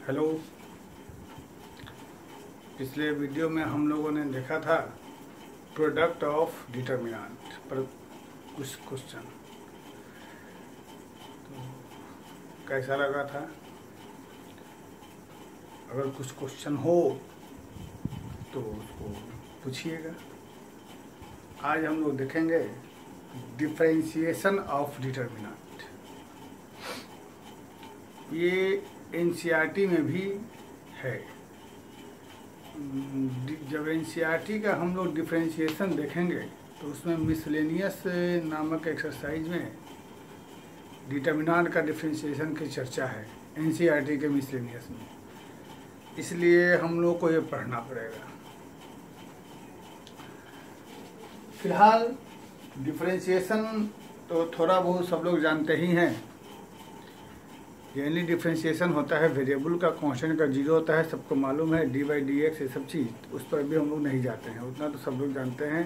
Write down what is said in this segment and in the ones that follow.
Hello. पिछले video में हम लोगों ने देखा था प्रोडक्ट ऑफ डिटर्मिनेंट पर कुछ क्वेश्चन, तो कैसा लगा था? अगर कुछ क्वेश्चन हो तो उसको पूछिएगा। आज हम लोग देखेंगे डिफरेंशिएशन ऑफ डिटर्मिनेंट। ये एनसीईआरटी में भी है। जब एनसीईआरटी का हम लोग डिफरेंशिएशन देखेंगे तो उसमें मिसलेनियस नामक एक्सरसाइज में डिटर्मिनेंट का डिफरेंशिएशन की चर्चा है एनसीईआरटी के मिसलेनियस में, इसलिए हम लोग को ये पढ़ना पड़ेगा। फिलहाल डिफरेंशिएशन तो थोड़ा बहुत सब लोग जानते ही हैं। जनरली डिफरेंशिएशन होता है वेरिएबल का कांस्टेंट का जीरो होता है, सबको मालूम है। डी बाई डी एक्स ये सब चीज़, उस पर भी हम लोग नहीं जाते हैं, उतना तो सब लोग जानते हैं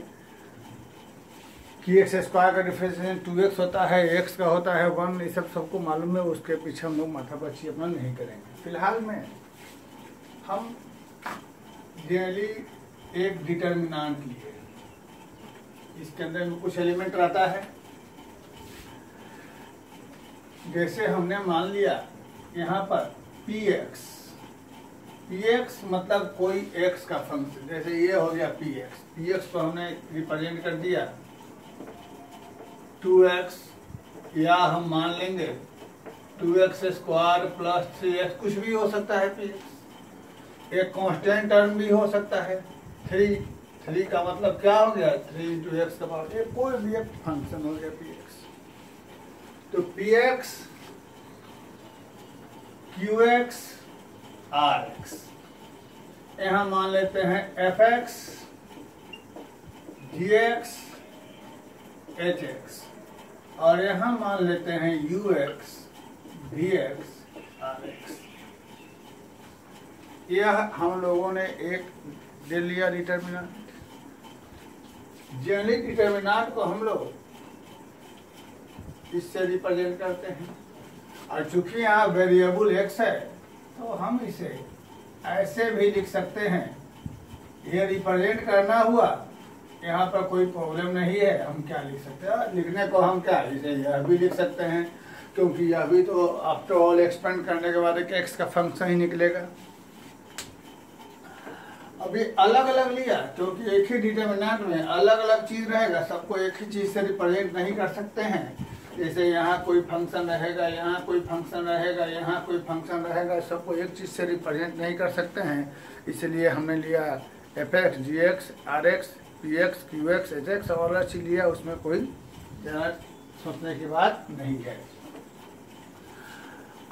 कि एक्स स्क्वायर का डिफरेंशिएशन 2x होता है, एक्स का होता है 1, ये सब सबको मालूम है। उसके पीछे हम लोग माथापच्ची अपना नहीं करेंगे। फिलहाल में हम जनरली एक डिटर्मिनेंट लिए, इसके अंदर में कुछ एलिमेंट रहता है। जैसे हमने मान लिया यहाँ पर px मतलब कोई x का फंक्शन, जैसे ये हो गया px को हमने रिप्रेजेंट कर दिया 2x, या हम मान लेंगे 2x स्क्वायर प्लस 3x, कुछ भी हो सकता है px। एक कांस्टेंट टर्म भी हो सकता है 3 का मतलब क्या हो गया 3 into x का पावर, कोई भी एक फंक्शन हो गया px। तो px qx rx, यहां मान लेते हैं fx gx hx, और यहां मान लेते हैं ux vx rx। यह हम लोगों ने एक दे लिया डिटर्मिनेंट। जनरली डिटर्मिनेंट को हम लोग इससे रिप्रेजेंट करते हैं, और चूंकि यहाँ वेरिएबल x है तो हम इसे ऐसे भी लिख सकते हैं। ये रिप्रेजेंट करना हुआ, यहाँ पर कोई प्रॉब्लम नहीं है। हम क्या लिख सकते हैं लिखने को, हम क्या इसे यह भी लिख सकते हैं, क्योंकि यह भी तो आफ्टर ऑल एक्सपेंड करने के बाद एक x का फंक्शन ही निकलेगा। अभी अलग अलग लिया क्योंकि एक ही डिटर्मिनेंट में अलग अलग चीज रहेगा, सबको एक ही चीज से रिप्रेजेंट नहीं कर सकते हैं। जैसे यहाँ कोई फंक्शन रहेगा, यहाँ कोई फंक्शन रहेगा, यहाँ कोई फंक्शन रहेगा, सबको एक चीज से रिप्रेजेंट नहीं कर सकते हैं। इसलिए हमने लिया fx gx rx px qx hx और अलग चीज लिया, उसमें कोई ज़्यादा सोचने की बात नहीं है।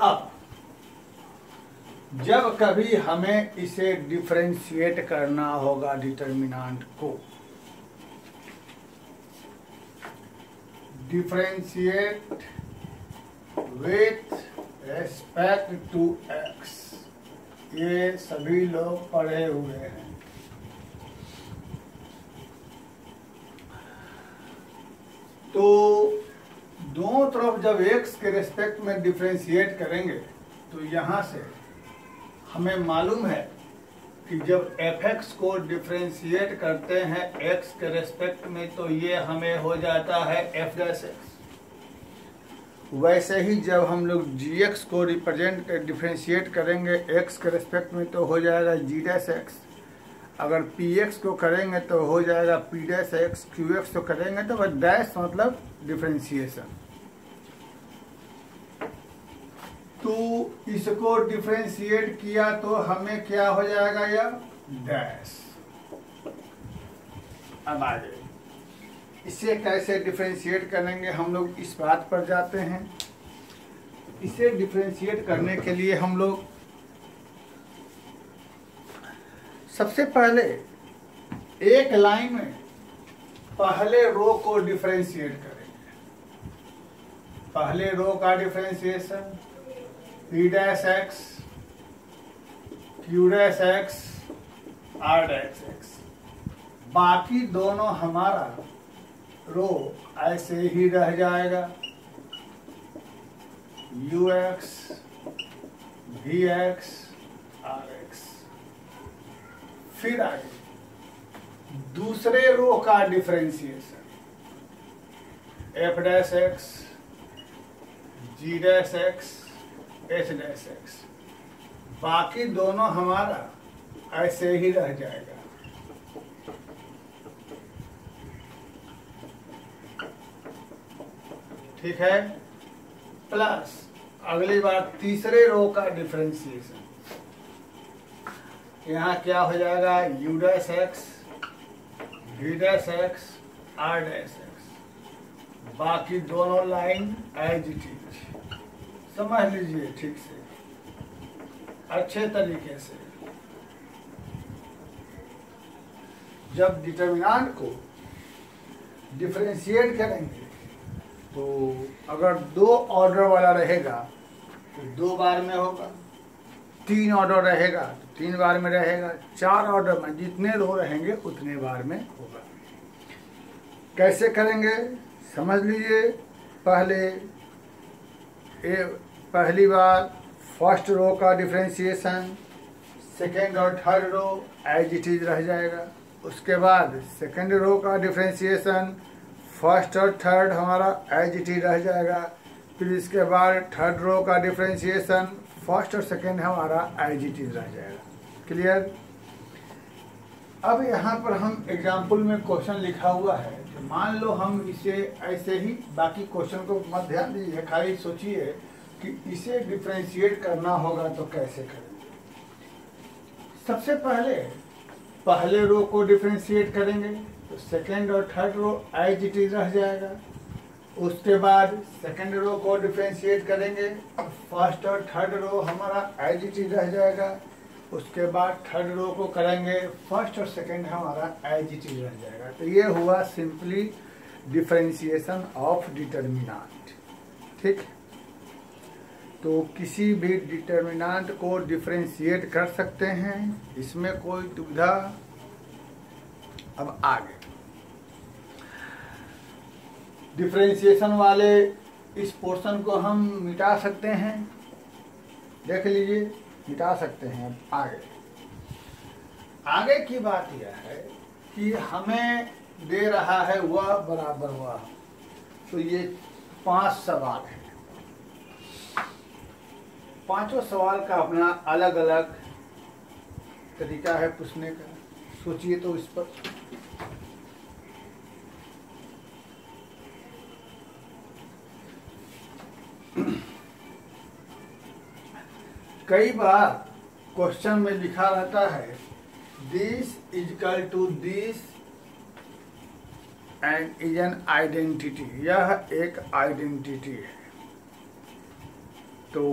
अब जब कभी हमें इसे डिफरेंशिएट करना होगा डिटर्मिनेंट को, differentiate with respect to x, ये सभी लोग पढ़े हुए हैं। तो दोनों तरफ जब x के रेस्पेक्ट में डिफरेंशिएट करेंगे तो यहां से हमें मालूम है कि जब fx को डिफरेंशिएट करते हैं x के रेस्पेक्ट में तो ये हमें हो जाता है f डैश x। वैसे ही जब हम लोग gx को रिप्रेजेंट डिफरेंशिएट करेंगे x के रेस्पेक्ट में तो हो जाएगा g डैश x। अगर px को करेंगे तो हो जाएगा p डैश x। qx को करेंगे तो वह डैश मतलब डिफरेंशिएशन। तो इसको डिफरेंशिएट किया तो हमें क्या हो जाएगा, यह डैश। अब आगे इसे कैसे डिफरेंशिएट करेंगे, हम लोग इस बात पर जाते हैं। इसे डिफरेंशिएट करने के लिए हम लोग सबसे पहले एक लाइन में पहले रो को डिफरेंशिएट करेंगे। पहले रो का differentiation p dash x q dash x r dash x, बाकी दोनों हमारा रो ऐसे ही रह जाएगा। ux Vx फिर आगे दूसरे रो का differentiation f dash x, g dash x, h dash x, बाकी दोनों हमारा ऐसे ही रह जाएगा। ठीक है, प्लस अगली बार तीसरे रो का डिफरेंशिएशन, यहाँ क्या हो जाएगा, u dash x, v dash x, r dash x, बाकी दोनों लाइन एज इट इज। समझ लीजिए ठीक से, अच्छे तरीके से। जब डिटर्मिनेंट को डिफरेंशिएट करेंगे तो अगर 2 ऑर्डर वाला रहेगा तो 2 बार में होगा, 3 ऑर्डर रहेगा तो 3 बार में रहेगा, 4 ऑर्डर में जितने रो रहेंगे उतने बार में होगा। कैसे करेंगे समझ लीजिए। पहली बार फर्स्ट रो का डिफरेंशिएशन, सेकेंड और third row as it is रह जाएगा। उसके बाद सेकेंड रो का डिफरेंशिएशन, फर्स्ट और थर्ड हमारा एज इट इज रह जाएगा। फिर इसके बाद थर्ड रो का डिफरेंशिएशन, फर्स्ट और सेकेंड हमारा एज इट इज रह जाएगा। क्लियर। अब यहाँ पर हम एग्जाम्पल में क्वेश्चन लिखा हुआ है, तो मान लो हम इसे ऐसे ही, बाकी क्वेश्चन को मत ध्यान दीजिए, खाली सोचिए कि इसे डिफरेंशिएट करना होगा तो कैसे करेंगे। सबसे पहले रो को डिफरेंशिएट करेंगे तो सेकेंड और third row as it is रह जाएगा। उसके बाद सेकेंड रो को डिफरेंशिएट करेंगे, फर्स्ट और थर्ड रो हमारा एज इट इज रह जाएगा। उसके बाद थर्ड रो को करेंगे, फर्स्ट और सेकेंड हमारा एज इट इज रह जाएगा। तो ये हुआ सिंपली डिफरेंशिएशन ऑफ डिटर्मिनेंट। ठीक, तो किसी भी डिटर्मिनेंट को डिफरेंशिएट कर सकते हैं, इसमें कोई दुविधा। अब आगे डिफरेंशिएशन वाले इस पोर्शन को हम मिटा सकते हैं, देख लीजिए मिटा सकते हैं। आगे की बात यह है कि हमें दे रहा है वह बराबर वह, तो ये 5 सवाल है। 5 सवाल का अपना अलग अलग तरीका है पूछने का। सोचिए तो इस पर। कई बार क्वेश्चन में लिखा रहता है this is equal to this and is an identity, यह एक आइडेंटिटी है। तो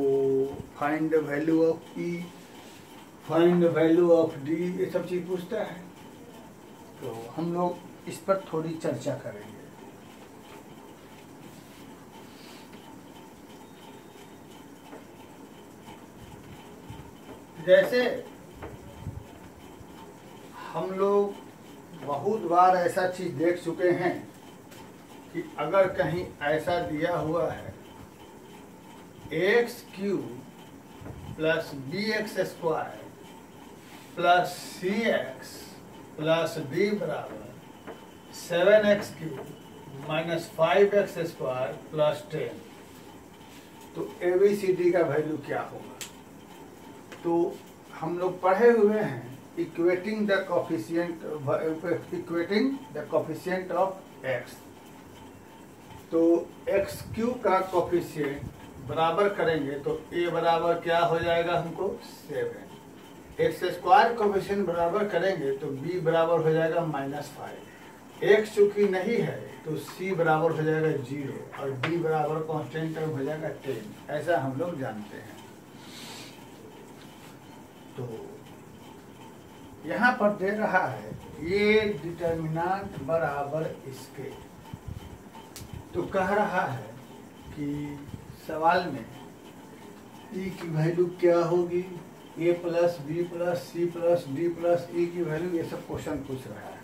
find the value of e, find the value of d, ये सब चीज पूछता है। तो हम लोग इस पर थोड़ी चर्चा करेंगे। जैसे हम लोग बहुत बार ऐसा चीज देख चुके हैं कि अगर कहीं ऐसा दिया हुआ है x cube plus b x square plus c x plus d बराबर 7x cube minus 5x square plus 10, तो ABCD का वैल्यू क्या होगा। तो हम लोग पढ़े हुए हैं equating the coefficient of x. तो एक्स क्यूब का कोफिशिएंट बराबर करेंगे तो ए बराबर क्या हो जाएगा हमको 7। एक्स स्क्वायर कोफिशिएंट बराबर करेंगे तो बी बराबर हो जाएगा -5। एक्स चूंकि नहीं है तो सी बराबर हो जाएगा 0 और डी बराबर कांस्टेंट टर्म हो जाएगा 10। ऐसा हम लोग जानते हैं। तो यहाँ पर दे रहा है ये डिटर्मिनेंट बराबर इसके, तो कह रहा है कि सवाल में ई की वैल्यू क्या होगी, a plus b plus c plus d plus e की वैल्यू, ये सब क्वेश्चन पूछ रहा है।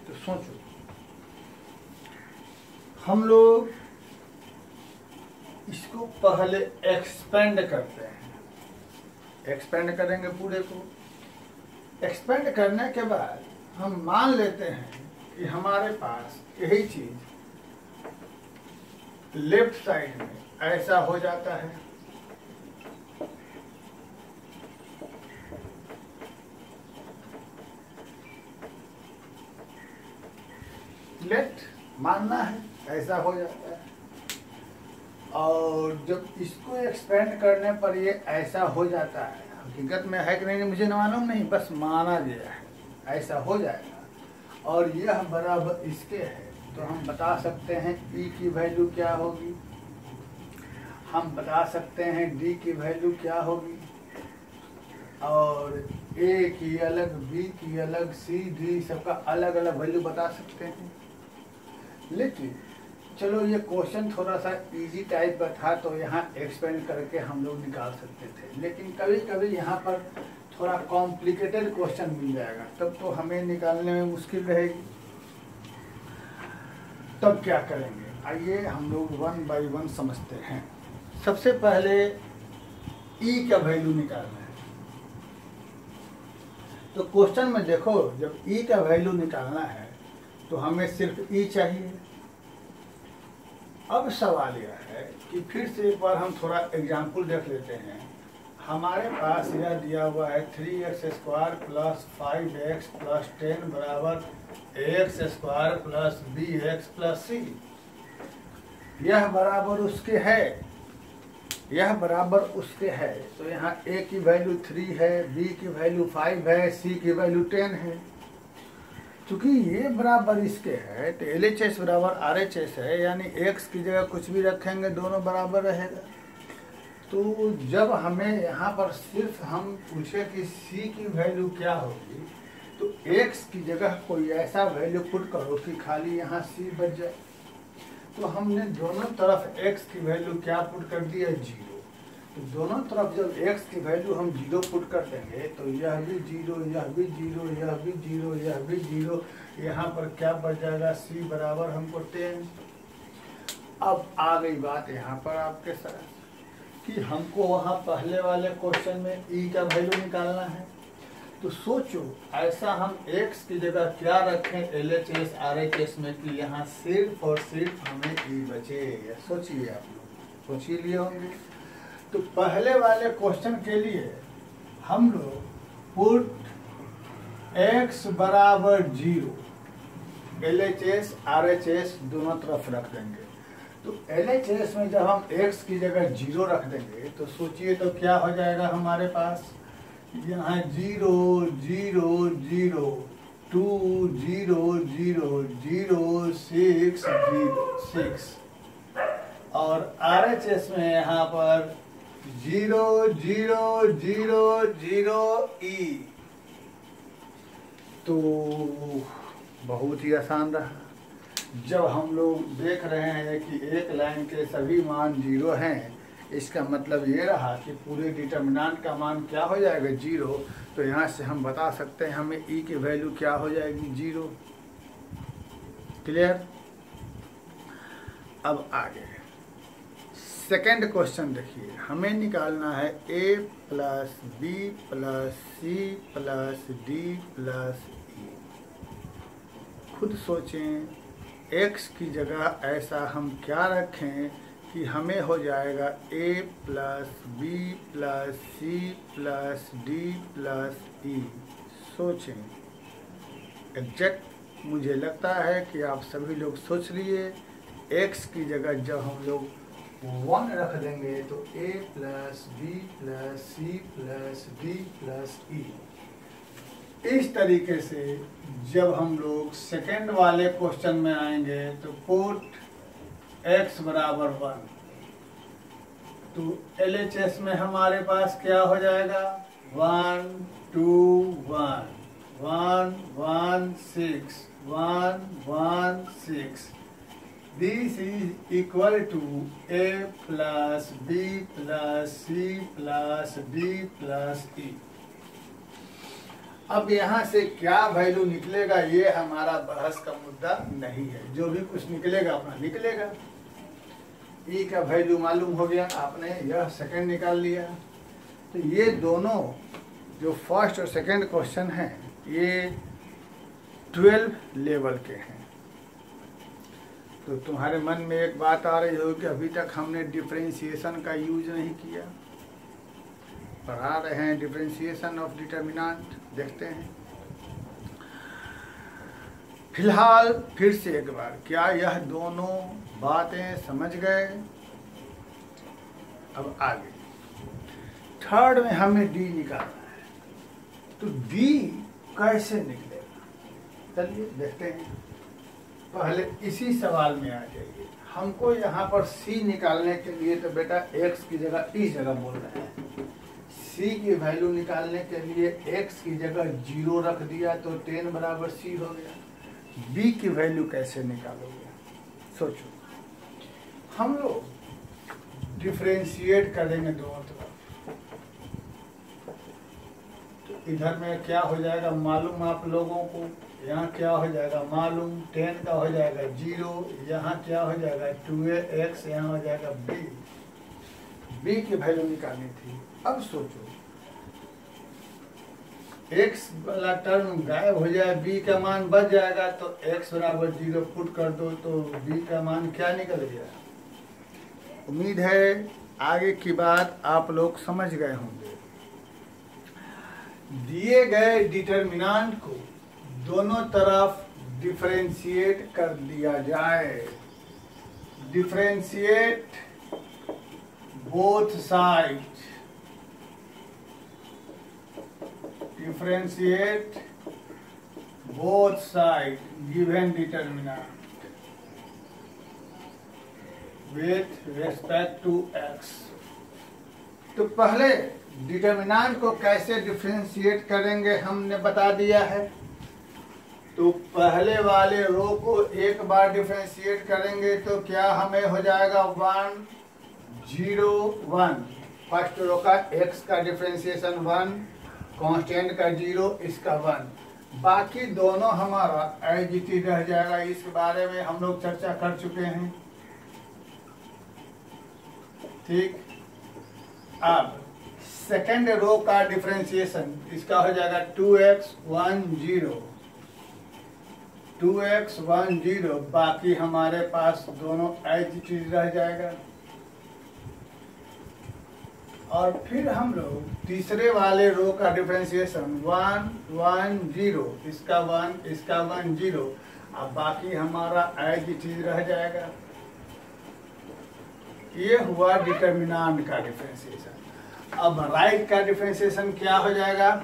तो सोचो, हम लोग इसको पहले एक्सपेंड करते हैं, एक्सपेंड करेंगे पूरे को। एक्सपेंड करने के बाद हम मान लेते हैं कि हमारे पास यही चीज लेफ्ट साइड में ऐसा हो जाता है। लेफ्ट मानना है ऐसा हो जाता है, और जब इसको एक्सपेंड करने पर ये ऐसा हो जाता है, हकीकत में है कि नहीं मुझे मालूम नहीं, बस माना गया है ऐसा हो जाएगा, और यह बराबर इसके है, तो हम बता सकते हैं E की वैल्यू क्या होगी, हम बता सकते हैं D की वैल्यू क्या होगी, और A की अलग, B की अलग, C D सबका अलग अलग वैल्यू बता सकते हैं। लेकिन चलो ये क्वेश्चन थोड़ा सा इजी टाइप का था तो यहाँ एक्सपेंड करके हम लोग निकाल सकते थे, लेकिन कभी कभी यहाँ पर थोड़ा कॉम्प्लिकेटेड क्वेश्चन मिल जाएगा, तब तो हमें निकालने में मुश्किल रहेगी। तब क्या करेंगे, आइए हम लोग वन बाय वन समझते हैं। सबसे पहले E का वैल्यू निकालना है, तो क्वेश्चन में देखो जब E का वैल्यू निकालना है तो हमें सिर्फ E चाहिए। अब सवाल यह है कि फिर से एक बार हम थोड़ा एग्जाम्पल देख लेते हैं। हमारे पास यह दिया हुआ है 3x² प्लस 5x प्लस 10 बराबर ax² plus bx plus c। यह बराबर उसके है, यह बराबर उसके है, तो यहाँ a की वैल्यू 3 है, b की वैल्यू 5 है, c की वैल्यू 10 है। चूंकि ये बराबर इसके है तो LHS बराबर RHS है, यानी x की जगह कुछ भी रखेंगे दोनों बराबर रहेगा। तो जब हमें यहाँ पर सिर्फ हम पूछे कि c की वैल्यू क्या होगी, तो x की जगह कोई ऐसा वैल्यू पुट करो कि खाली यहाँ c बच जाए। तो हमने दोनों तरफ x की वैल्यू क्या पुट कर दी है, 0। तो दोनों तरफ जब x की वैल्यू हम 0 पुट कर देंगे तो यह भी 0, यह भी 0, यह भी 0, यह भी 0, यहाँ पर क्या बच जाएगा, c बराबर हमको 10। अब आ गई बात यहाँ पर आपके साथ कि हमको वहाँ पहले वाले क्वेश्चन में E का वैल्यू निकालना है। तो सोचो ऐसा हम x की जगह क्या रखें LHS RHS में कि यहाँ सिर्फ और सिर्फ हमें E बचे। सोचिए, आप लोग सोच ही लिए होंगे। तो पहले वाले क्वेश्चन के लिए हम लोग पुट x बराबर 0 LHS RHS दोनों तरफ रख देंगे। तो LHS में जब हम x की जगह 0 रख देंगे तो सोचिए तो क्या हो जाएगा हमारे पास, यहाँ 0 0 0 2 0 0 0 6 0 6, और RHS में यहाँ पर 0 0 0 0 E। तो बहुत ही आसान रहा। जब हम लोग देख रहे हैं कि एक लाइन के सभी मान 0 हैं, इसका मतलब ये रहा कि पूरे डिटर्मिनेंट का मान क्या हो जाएगा, 0। तो यहाँ से हम बता सकते हैं हमें E की वैल्यू क्या हो जाएगी, 0। क्लियर। अब आगे सेकेंड क्वेश्चन देखिए, हमें निकालना है a plus b plus c plus d plus e। खुद सोचें x की जगह ऐसा हम क्या रखें कि हमें हो जाएगा a plus b plus c plus d plus e। सोचें एग्जैक्ट, मुझे लगता है कि आप सभी लोग सोच लिए। x की जगह जब हम लोग 1 रख देंगे तो a plus b plus c plus d plus e। इस तरीके से जब हम लोग सेकेंड वाले क्वेश्चन में आएंगे तो पुट x बराबर 1, तो LHS में हमारे पास क्या हो जाएगा, 1 2 1 1 1 6 1 1 6। This is equal to a plus b plus c plus d plus e। अब यहाँ से क्या वैल्यू निकलेगा ये हमारा बहस का मुद्दा नहीं है, जो भी कुछ निकलेगा अपना निकलेगा। E का वैल्यू मालूम हो गया, आपने यह सेकंड निकाल लिया। तो ये दोनों जो फर्स्ट और सेकंड क्वेश्चन हैं ये 12 लेवल के हैं। तो तुम्हारे मन में एक बात आ रही हो कि अभी तक हमने डिफरेंशिएशन का यूज नहीं किया। पढ़ा रहे हैं डिफरेंशिएशन ऑफ डिटर्मिनेंट, देखते हैं। फिलहाल फिर से एक बार, क्या यह दोनों बातें समझ गए? अब आगे थर्ड में हमें डी निकालना है, तो डी कैसे निकलेगा? चलिए देखते हैं। पहले इसी सवाल में आ जाइए। हमको यहाँ पर सी निकालने के लिए तो बेटा एक्स की जगह इस जगह बोल रहे हैं। सी की वैल्यू निकालने के लिए एक्स की जगह 0 रख दिया तो 10 बराबर सी हो गया। बी की वैल्यू कैसे निकालोगे? सोचो। हम लोग डिफरेंशिएट करेंगे दोनों तरफ, तो इधर में क्या हो जाएगा मालूम आप लोगों को, यहाँ क्या हो जाएगा मालूम, 10 का हो जाएगा 0, यहाँ क्या हो जाएगा 2x, यहाँ हो जाएगा b की वैल्यू निकालनी थी। अब सोचो x वाला टर्म गायब हो जाए, b का मान बच जाएगा, तो x बराबर 0 पुट कर दो तो b का मान क्या निकल गया। उम्मीद है आगे की बात आप लोग समझ गए होंगे। दिए गए डिटर्मिनेंट को दोनों तरफ डिफरेंशिएट कर दिया जाए। Differentiate both side, differentiate both side given determinant with respect to x। तो पहले डिटर्मिनेंट को कैसे डिफरेंशिएट करेंगे हमने बता दिया है। तो पहले वाले रो को एक बार डिफरेंशिएट करेंगे तो क्या हमें हो जाएगा 1 0 1। फर्स्ट रो का x का डिफरेंशिएशन 1, कांस्टेंट का 0, इसका 1। बाकी दोनों हमारा एज इट इज रह जाएगा। इस बारे में हम लोग चर्चा कर चुके हैं, ठीक। अब सेकेंड रो का डिफरेंशिएशन इसका हो जाएगा 2x 1 0, 2x 1 0। बाकी हमारे पास दोनों एज इट इज रह जाएगा। और फिर हम लोग तीसरे वाले रो का डिफरेंशिएशन 1 1 0, इसका 1 इसका 1 0। अब बाकी हमारा एज इट इज रह जाएगा। ये हुआ डिटर्मिनेंट का डिफरेंशिएशन। अब राइट का डिफरेंशिएशन क्या हो जाएगा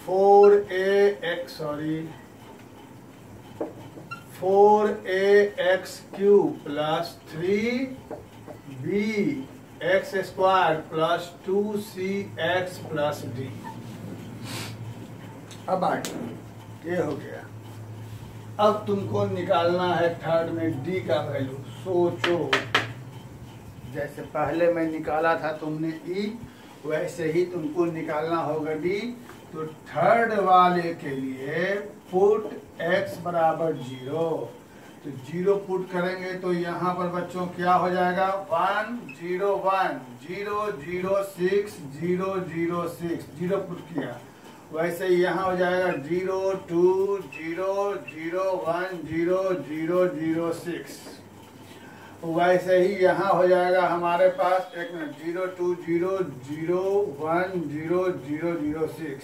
4ax cube plus 3bx square plus 2cx plus d। अब आगे ये हो गया। अब तुमको निकालना है थर्ड में d का वैल्यू। सोचो, जैसे पहले मैं निकाला था तुमने e, वैसे ही तुमको निकालना होगा d। तो थर्ड वाले के लिए पुट x बराबर 0, तो 0 पुट करेंगे तो यहाँ पर बच्चों क्या हो जाएगा 1 0 1 0 0 6 0 0 6, 0 पुट किया। वैसे ही यहाँ हो जाएगा 0 2 0 0 1 0 0 0 6। वैसे ही यहाँ हो जाएगा हमारे पास 0 2 0 0 1 0 0 0 6।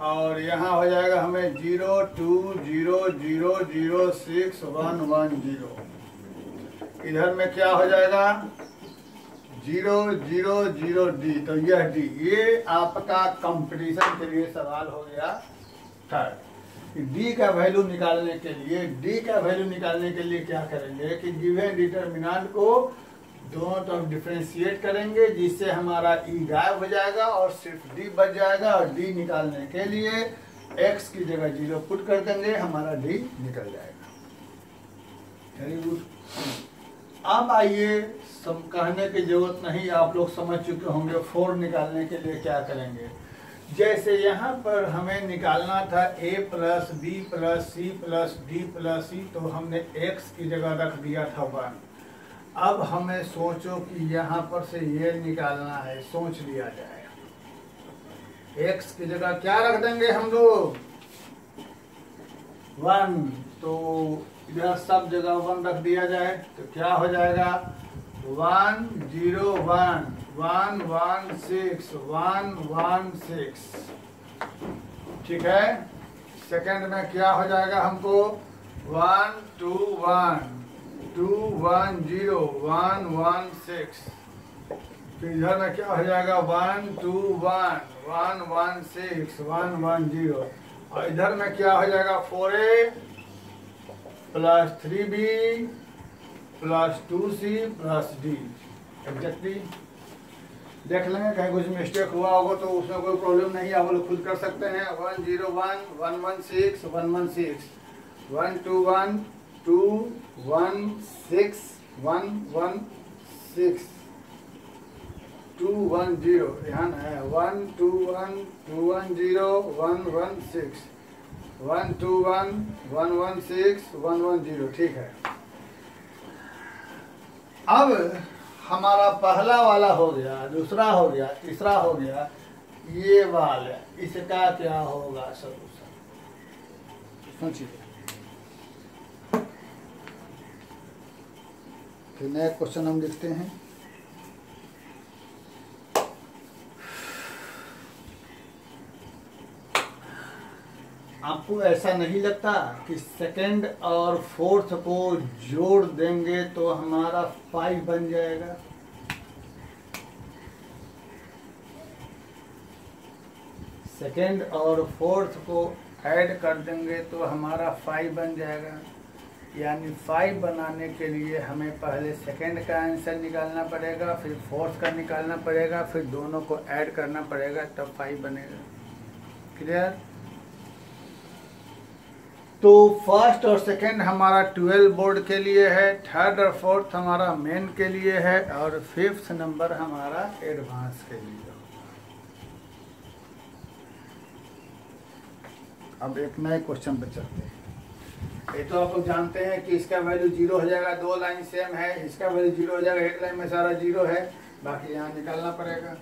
और यहाँ हो जाएगा हमें 0 2 0 0 0 6 1 1 0। इधर में क्या हो जाएगा 0 0 0 डी। तो यह डी, ये आपका कंपटीशन के लिए सवाल हो गया थर्ड। डी का वैल्यू निकालने के लिए क्या करेंगे कि गिवन डिटर्मिनेंट को दोनों तरफ डिफरेंशिएट करेंगे, जिससे हमारा ई गायब हो जाएगा और सिर्फ डी बच जाएगा। और डी निकालने के लिए एक्स की जगह 0 पुट कर देंगे, हमारा डी निकल जाएगा। Very good. अब आइए, कहने की जरूरत नहीं, आप लोग समझ चुके होंगे 4 निकालने के लिए क्या करेंगे। जैसे यहाँ पर हमें निकालना था a plus b plus c plus d plus c, तो हमने x की जगह रख दिया था 1। अब हमें सोचो कि यहाँ पर से ये निकालना है, सोच लिया जाए। x की जगह क्या रख देंगे हम लोग 1, तो इधर सब जगह 1 रख दिया जाए तो क्या हो जाएगा 1 0 1 1 1 6 1 1 6। ठीक है। सेकंड में क्या हो जाएगा हमको 1 2 1 2 1 0 1 1 6। फिर इधर में क्या हो जाएगा 1 2 1 1 1 6 1 1 0। और इधर में क्या हो जाएगा 4a plus 3b plus 2c plus d। Exactly देख लेंगे, कहीं कुछ मिस्टेक हुआ होगा तो उसमें कोई प्रॉब्लम नहीं है, आप लोग खुद कर सकते हैं। 1 0 1 1 1 6 1 1 6 1 2 1 2 1 6 1 1 6 2 1 0। ध्यान है 1 2 1 2 1 0 1 1 6 1 2 1 1 1 6 1 1 0। ठीक है। अब हमारा पहला वाला हो गया, दूसरा हो गया, तीसरा हो गया, ये वाला, इसका क्या होगा सॉल्यूशन सोचिए। फिर नया क्वेश्चन हम लिखते हैं। आपको ऐसा नहीं लगता कि सेकंड और फोर्थ को जोड़ देंगे तो हमारा 5 बन जाएगा? सेकंड और फोर्थ को ऐड कर देंगे तो हमारा 5 बन जाएगा। यानी 5 बनाने के लिए हमें पहले सेकंड का आंसर निकालना पड़ेगा, फिर फोर्थ का निकालना पड़ेगा, फिर दोनों को ऐड करना पड़ेगा, तब 5 बनेगा। क्लियर? तो फर्स्ट और सेकंड हमारा 12 बोर्ड के लिए है, थर्ड और फोर्थ हमारा मेन के लिए है, और फिफ्थ नंबर हमारा एडवांस के लिए। अब एक नए क्वेश्चन पे चलते हैं। ये तो आप लोग जानते हैं कि इसका वैल्यू 0 हो जाएगा, 2 लाइन सेम है, इसका वैल्यू 0 हो जाएगा, एक लाइन में सारा 0 है, बाकी यहाँ निकालना पड़ेगा।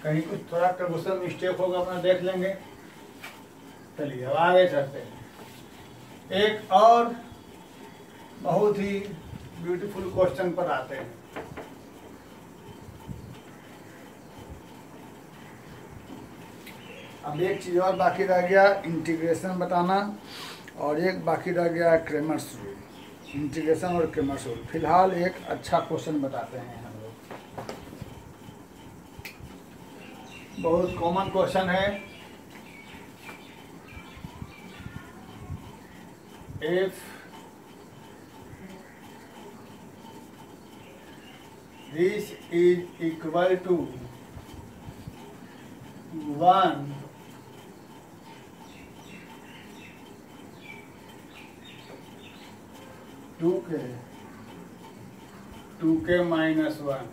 कहीं कुछ थोड़ा क्वेश्चन मिस्टेक होगा अपना देख लेंगे। चलिए अब आगे चलते हैं। एक और बहुत ही ब्यूटीफुल क्वेश्चन पर आते हैं। अब एक चीज और बाकी रह गया, इंटीग्रेशन बताना, और एक बाकी रह गया क्रेमर्स रूल। इंटीग्रेशन और क्रेमर्स रूल। फिलहाल एक अच्छा क्वेश्चन बताते हैं हम लोग, बहुत कॉमन क्वेश्चन है। If this is equal to 1 2k minus 1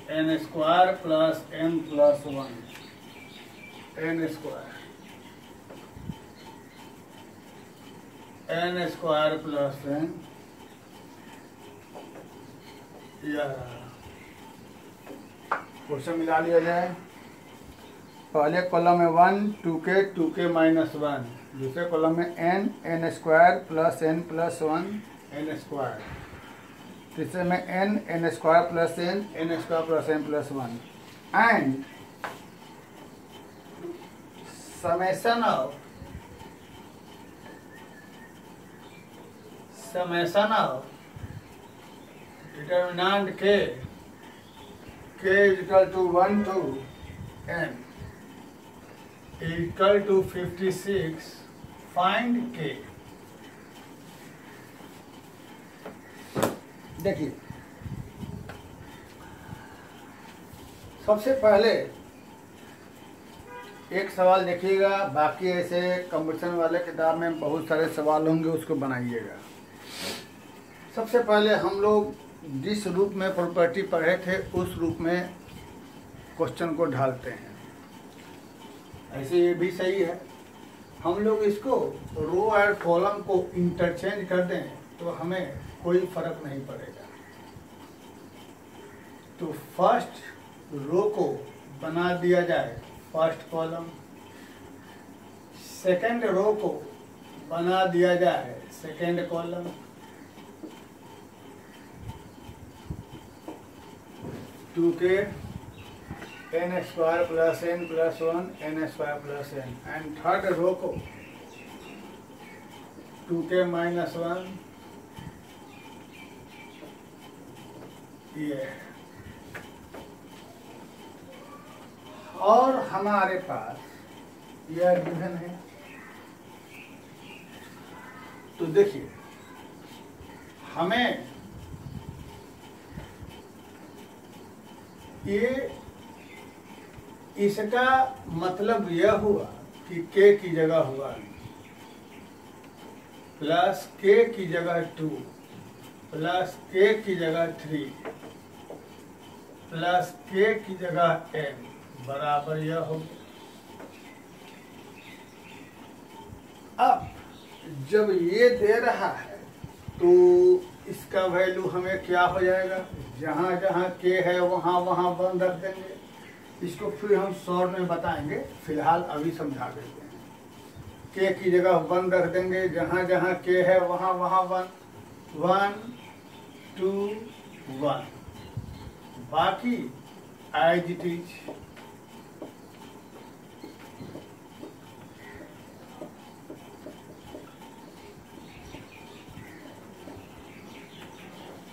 n square plus n plus 1 n square plus n, question मिला लिया जाए। पहले कॉलम में 1 2k माइनस 1, दूसरे कॉलम में n square plus n plus 1 n square, तीसरे में n square plus n square plus n plus 1, and summation of determinant k is equal to 1 to n equal to 56, find k। देखिए सबसे पहले एक सवाल देखिएगा, बाकी ऐसे कंपटीशन वाले किताब में बहुत सारे सवाल होंगे, उसको बनाइएगा। सबसे पहले हम लोग जिस रूप में प्रॉपर्टी पढ़े थे उस रूप में क्वेश्चन को ढालते हैं। ऐसे ये भी सही है, हम लोग इसको रो और कॉलम को इंटरचेंज कर दें तो हमें कोई फर्क नहीं पड़ेगा। तो फर्स्ट रो को बना दिया जाए फर्स्ट कॉलम, सेकंड रो को बना दिया जाए second column, 2k n square plus n plus 1 n square plus n, and third row को 2k माइनस 1 ये, और हमारे पास यह गिवन है। तो देखिए हमें ये इसका मतलब यह हुआ कि k की जगह हुआ प्लस k की जगह 2 प्लस k की जगह 3 प्लस k की जगह n बराबर यह हो। अब जब ये दे रहा है तो इसका वैल्यू हमें क्या हो जाएगा, जहाँ जहाँ k है वहाँ वहाँ 1 रख देंगे। इसको फिर हम शॉर्ट में बताएंगे, फिलहाल अभी समझा देते हैं। k की जगह 1 रख देंगे, जहाँ जहाँ k है वहाँ वहाँ 1 1 2 1, बाकी एज इट इज।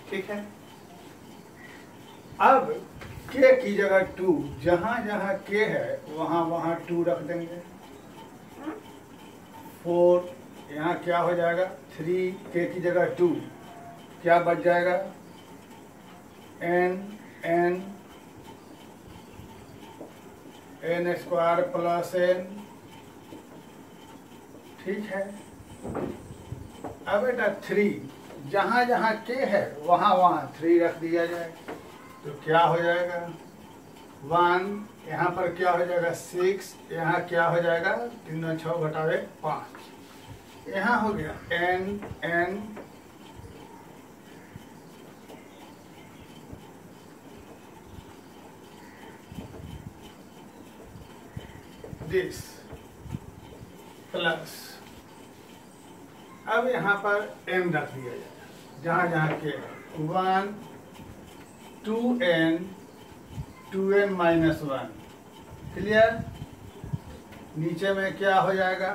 ठीक है। अब k की जगह 2, जहाँ जहाँ k है वहाँ वहाँ 2 रख देंगे। 4 यहाँ क्या हो जाएगा 3, k की जगह 2 क्या बच जाएगा n स्क्वायर प्लस n। ठीक है। अब बेटा 3, जहाँ जहाँ k है वहाँ वहाँ 3 रख दिया जाए तो क्या हो जाएगा 1, यहाँ पर क्या हो जाएगा 6, यहाँ क्या हो जाएगा 3 6 घटावे 5, यहाँ हो गया n दिस प्लस, अब यहाँ पर m रख दिया जाए जहाँ जहाँ k है 1 2n माइनस 1। क्लियर। नीचे में क्या हो जाएगा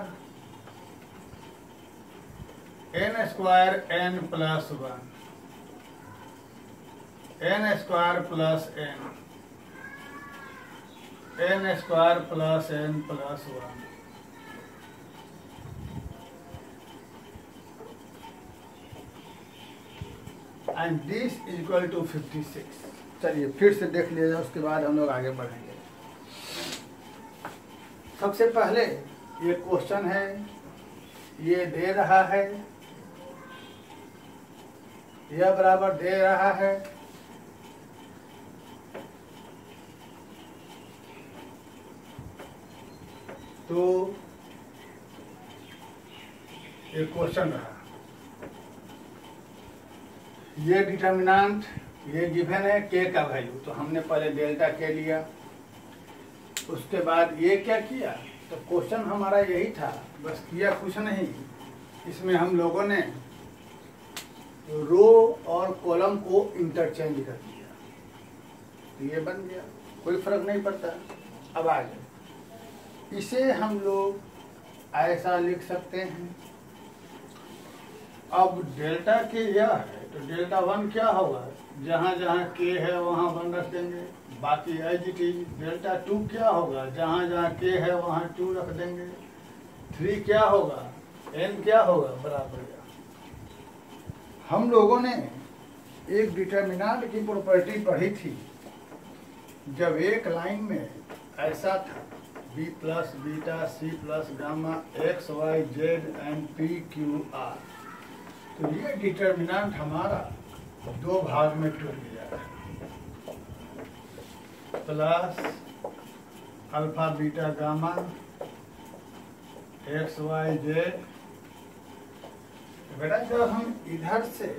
n square n plus 1 n square plus n square plus n plus 1। And this is equal to 56। चलिए फिर से देख लिया जाए, उसके बाद हम लोग आगे बढ़ेंगे। सबसे पहले ये क्वेश्चन है, ये दे रहा है, यह बराबर दे रहा है तो ये क्वेश्चन रहा, ये डिटर्मिनेंट ये गिवन है k का वैल्यू, तो हमने पहले डेल्टा k लिया। उसके बाद ये क्या किया, तो क्वेश्चन हमारा यही था, बस किया कुछ नहीं, इसमें हम लोगों ने रो और कॉलम को इंटरचेंज कर दिया, तो ये बन गया, कोई फर्क नहीं पड़ता। अब आगे इसे हम लोग ऐसा लिख सकते हैं। अब डेल्टा के यह है तो डेल्टा 1 क्या होगा, जहाँ जहाँ k है वहाँ 1 रख देंगे, बाकी एज इट इज। डेल्टा 2 क्या होगा, जहाँ जहाँ k है वहाँ 2 रख देंगे। 3 क्या होगा, n क्या होगा बराबर का। हम लोगों ने एक डिटर्मिनेंट की प्रॉपर्टी पढ़ी थी, जब एक लाइन में ऐसा था b plus beta c plus gamma x y z and p q r, तो ये डिटर्मिनेंट हमारा 2 भाग में टूट गया है, plus alpha beta gamma x y z बेटा जब हम इधर से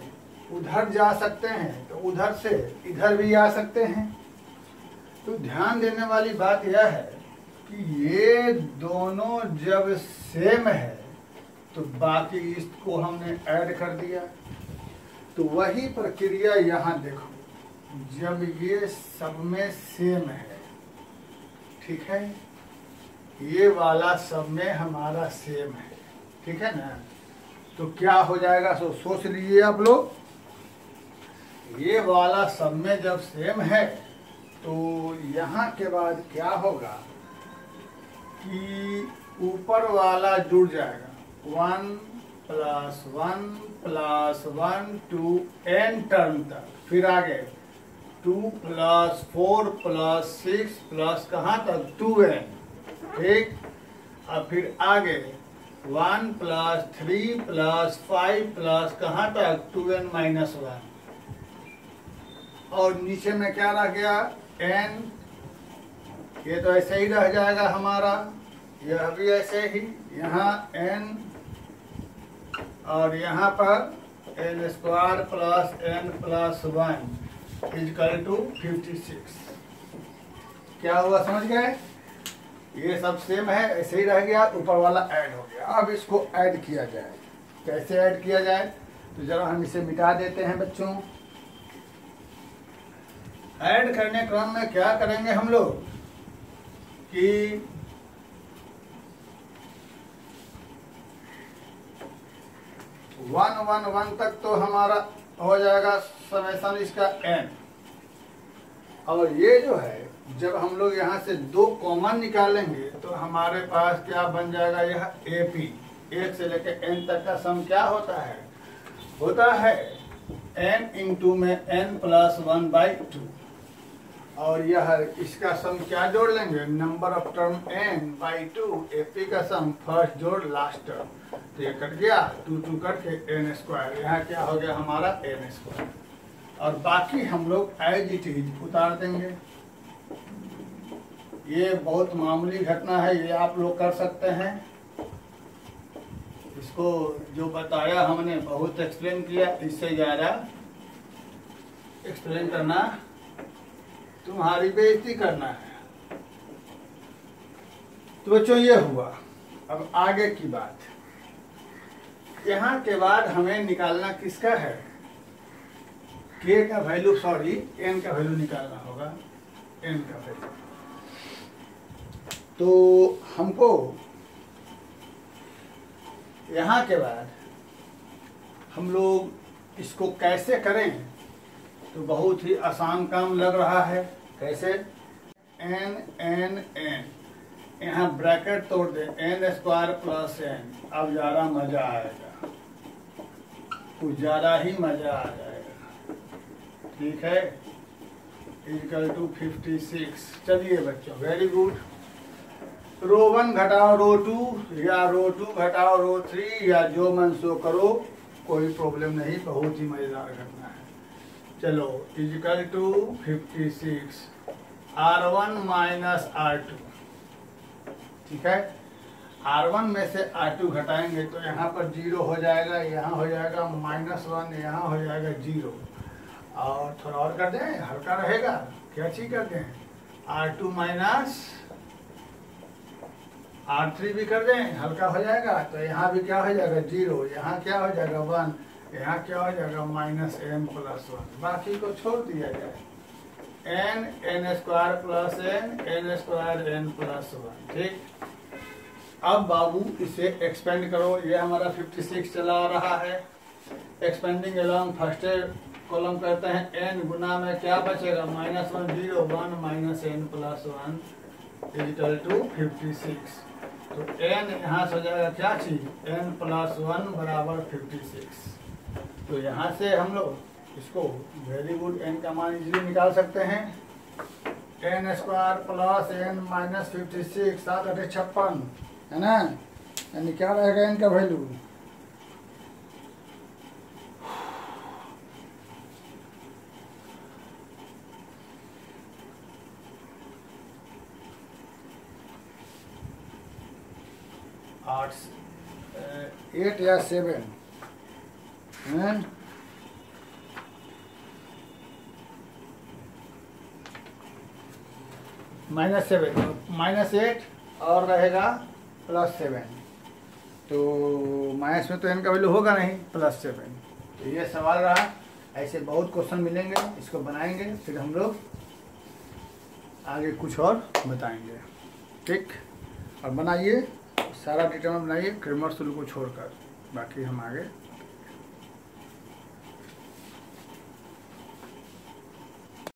उधर जा सकते हैं तो उधर से इधर भी आ सकते हैं। तो ध्यान देने वाली बात यह है कि ये दोनों जब सेम है तो बाकी इसको हमने ऐड कर दिया। तो वही प्रक्रिया यहाँ देखो, जब ये सब में सेम है, ठीक है, ये वाला सब में हमारा सेम है, ठीक है ना, तो क्या हो जाएगा सो सोच लीजिए आप लोग। ये वाला सब में जब सेम है तो यहाँ के बाद क्या होगा कि ऊपर वाला जुड़ जाएगा, 1 + 1 + 1 to n टर्म तक, फिर आगे 2 + 4 + 6 प्लस कहाँ तक 2n, ठीक। अब फिर आगे 1 + 3 + 5 प्लस कहाँ तक 2n - 1, और नीचे में क्या रह गया n। ये तो ऐसे ही रह जाएगा हमारा, यह भी ऐसे ही, यहाँ n और यहाँ पर n² + n + 1 = 56। क्या हुआ समझ गए? ये सब सेम है, ऐसे ही रह गया, ऊपर वाला ऐड हो गया। अब इसको ऐड किया जाए, कैसे ऐड किया जाए? तो जरा हम इसे मिटा देते हैं बच्चों। ऐड करने क्रम में क्या करेंगे हम लोग कि 1 1 1 तक तो हमारा हो जाएगा समेशन इसका n, और ये जो है जब हम लोग यहाँ से 2 कॉमन निकालेंगे तो हमारे पास क्या बन जाएगा, यह AP, 1 से लेकर n तक का सम क्या होता है n × में n + 1/2, और यह इसका सम क्या जोड़ लेंगे, number of term n/2, AP का सम फर्स्ट जोड़ लास्ट टर्म, तो ये कट गया, 2 2 कट के n², यहाँ क्या हो गया हमारा n², और बाकी हम लोग एज इट इज उतार देंगे। ये बहुत मामूली घटना है, ये आप लोग कर सकते हैं। इसको जो बताया हमने बहुत एक्सप्लेन किया, इससे ज़्यादा एक्सप्लेन करना तुम्हारी बेइज्जती करना है। तो बच्चों ये हुआ। अब आगे की बात, यहाँ के बाद हमें निकालना किसका है, k का वैल्यू, सॉरी n का वैल्यू निकालना होगा, n का वैल्यू। तो हमको यहाँ के बाद हम लोग इसको कैसे करें, तो बहुत ही आसान काम लग रहा है। कैसे, n n n, यहाँ ब्रैकेट तोड़ दे, n² + n। अब ज़्यादा मज़ा आएगा, कुछ ज़्यादा ही मज़ा आ जाएगा, ठीक है, = 56। चलिए बच्चों, वेरी गुड। रो 1 घटाओ रो 2, या रो 2 घटाओ रो 3, या जो मन सो करो, कोई प्रॉब्लम नहीं, बहुत ही मज़ेदार घटना है। चलो, = 56, R1 - R2, ठीक है। R1 में से R2 घटाएंगे तो यहाँ पर 0 हो जाएगा, यहाँ हो जाएगा -1, यहाँ हो जाएगा 0, और थोड़ा और कर दें, हल्का रहेगा, क्या चीज कर दें, R2 - R3 भी कर दें, हल्का हो जाएगा। तो यहाँ भी क्या हो जाएगा 0, यहाँ क्या हो जाएगा 1, यहाँ क्या हो जाएगा -n + 1, बाकी को छोड़ दिया जाए, n n² + n n² n + 1, ठीक। अब बाबू इसे एक्सपेंड करो, ये हमारा 56 चला आ रहा है, एक्सपेंडिंग अलोंग फर्स्ट कॉलम करते हैं, n गुना में क्या बचेगा, -1 0 1 -n + 1 = 56। तो n यहाँ से हो जाएगा क्या चीज, n + 1 = 56। तो यहाँ से हम लोग इसको वेरी गुड n का मान इजीली निकाल सकते हैं, n² + n - 56, 7 8 56, है ना, यानी क्या रहेगा n का वैल्यू, आठ 8 या 7, हैं। -7, -8 और रहेगा +7, तो माइनस में तो n का वैल्यू होगा नहीं, +7। तो ये सवाल रहा। ऐसे बहुत क्वेश्चन मिलेंगे, इसको बनाएंगे, फिर हम लोग आगे कुछ और बताएंगे। ठीक, और बनाइए, सारा डिटेल बनाइए क्रैमर्स रूल को छोड़कर, बाकी हम आगे